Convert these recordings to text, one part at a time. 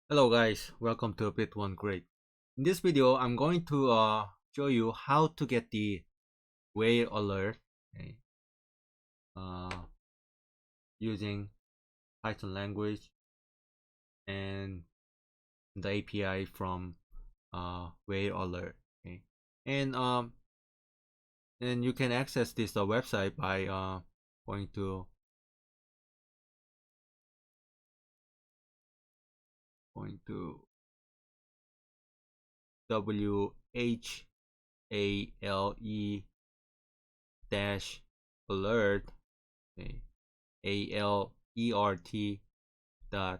Hello guys, welcome to Bit1 Great. In this video, I'm going to show you how to get the whale alert, okay, uh, using Python language and the API from whale alert. Okay, and you can access this website by going to WHALE dash alert, okay, ALERT dot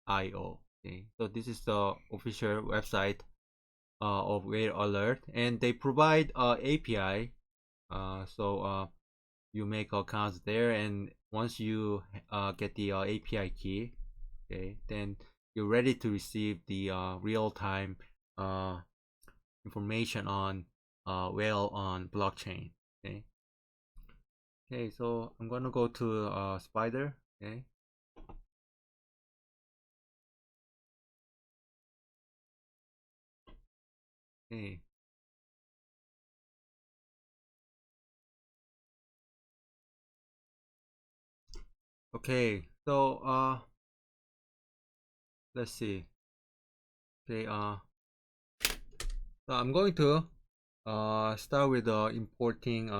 io. Okay, so this is the official website of Whale Alert, and they provide API. So you make accounts there, and once you get the API key, okay, then you're ready to receive the real-time uh, information on Whale on blockchain. Okay. Okay, so I'm gonna go to Spider. Okay. Okay. Okay. So let's see. Okay. So I'm going to start with importing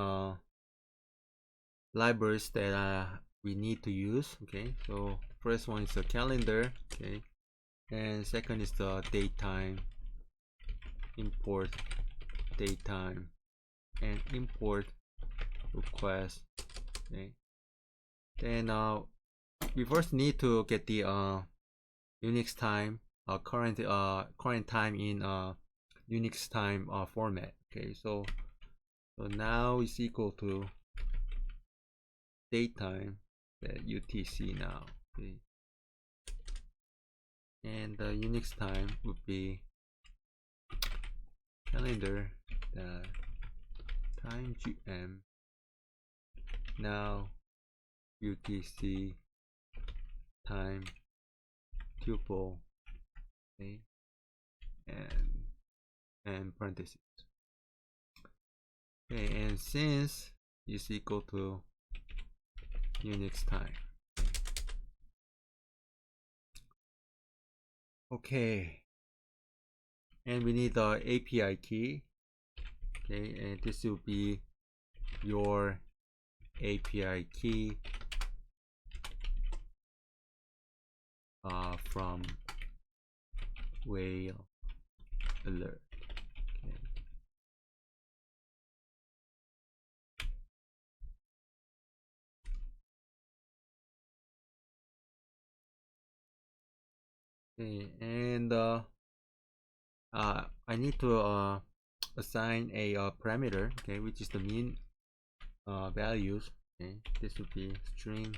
libraries that we need to use. Okay, so first one is the calendar. Okay, and second is the datetime. Import datetime and import request. Okay, then we first need to get the Unix time, current time in Unix time format. Okay, so now is equal to datetime, UTC now. Okay, and the Unix time would be calendar time gm now UTC time tuple, okay, and parentheses. Okay, and since is equal to Unix time. Okay, and we need the API key. Okay, and this will be your API key from whale alert. Okay. Okay, and I need to assign a parameter, okay, which is the mean values. Okay, this would be string.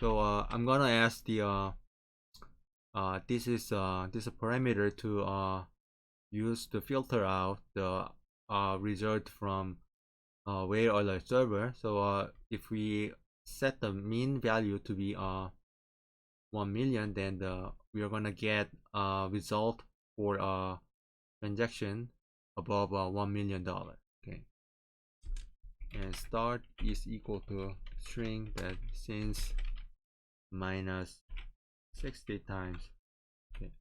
So I'm gonna ask the this is a parameter to use to filter out the result from whale alert server. So if we set the mean value to be 1 million, then we are gonna get a result for a transaction above $1 million. Okay, and start is equal to string that since minus 60 times, okay,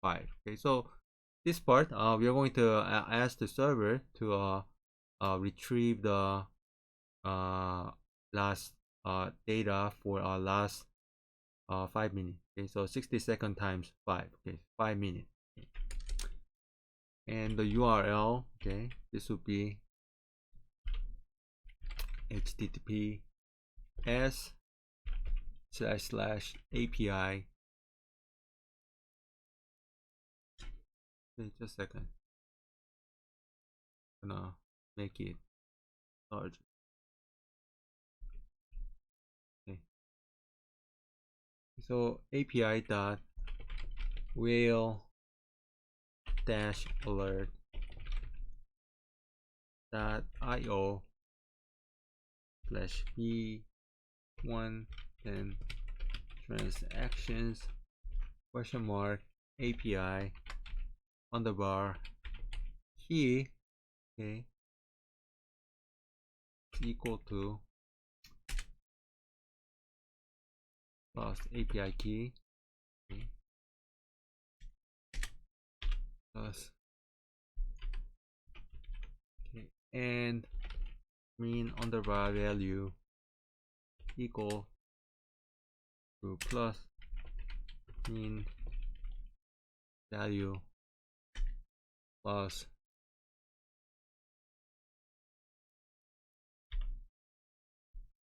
5. Okay, so this part we are going to ask the server to retrieve the last data for our last 5 minutes. Okay, so 60 seconds times 5. Okay, 5 minutes. Okay. And the URL, okay, this would be https://api. Okay, just a second. I'm gonna make it larger. Okay, so API dot whale dash alert dot io slash b1 then transactions question mark API underbar key, okay, is equal to plus API key, okay, plus, okay, and mean underbar value equal to plus mean value plus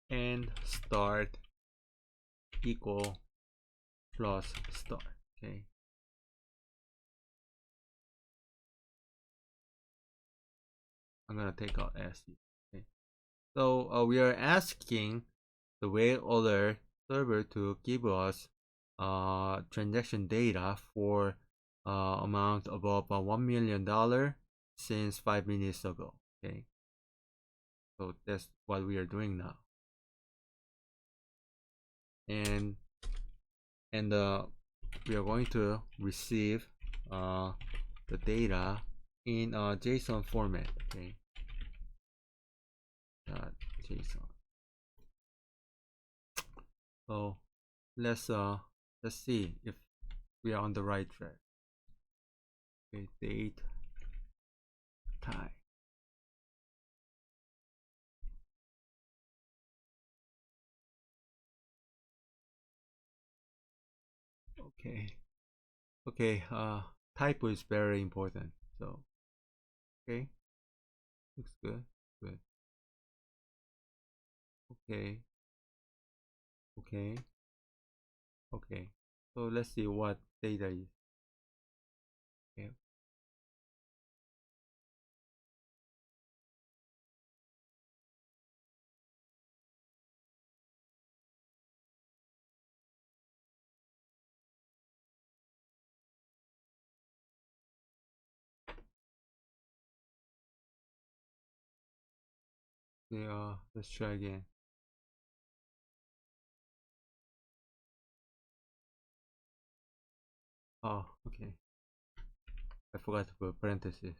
and start equal plus start, okay. I'm gonna take out S. Okay. So we are asking the whale alert server to give us transaction data for amount above $1 million since 5 minutes ago. Okay. So that's what we are doing now. And we are going to receive the data in JSON format. Okay. .json. So let's see if we are on the right track. Okay, date, time. Okay, typo is very important. So okay, looks good. Okay. So let's see what data is. Okay. Let's try again. Oh, okay. I forgot to put parentheses.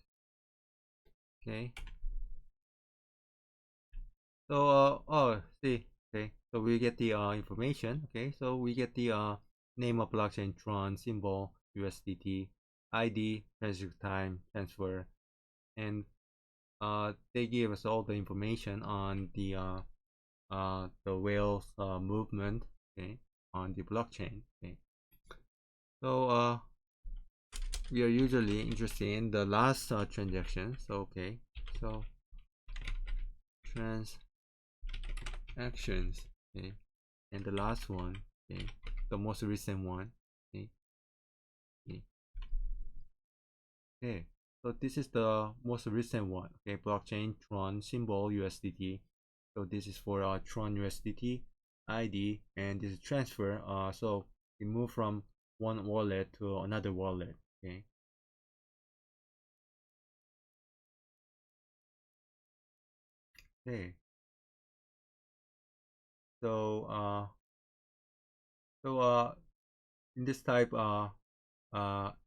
Okay. So see, okay. So we get the information. Okay. So we get the name of blockchain, Tron, symbol, USDT, ID, transaction time, transfer, and they give us all the information on the whale's movement, okay, on the blockchain. Okay. So we are usually interested in the last transaction. So okay, so transactions, okay, and the last one, okay, the most recent one, okay. Okay, so this is the most recent one. Okay, blockchain Tron symbol USDT. So this is for Tron USDT ID, and this is transfer. So we move from one wallet to another wallet. Okay. Okay. So in this type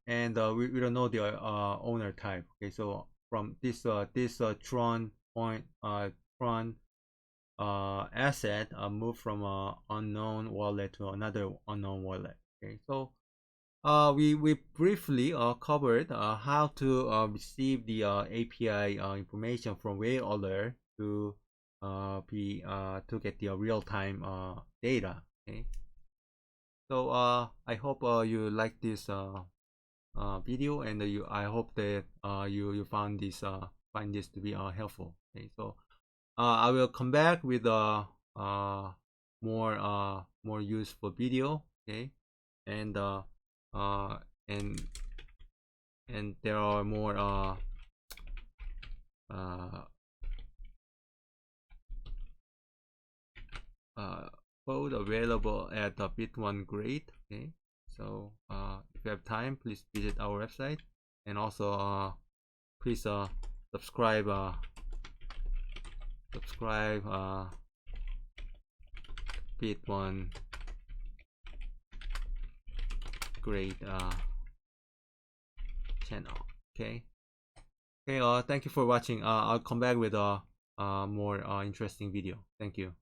and we don't know the owner type. Okay, so from this Tron point Tron asset move from a unknown wallet to another unknown wallet. Okay, so we briefly covered how to receive the API information from whale alert to to get the real-time data. Okay, so I hope you like this video, and I hope that you found this to be helpful. Okay, so I will come back with a more useful video. Okay, and uh, and there are more uh, code available at the Bit1 Grade. Okay, so if you have time, please visit our website, and also please subscribe Bit1 grade channel. Okay. Okay. Thank you for watching. I'll come back with a more interesting video. Thank you.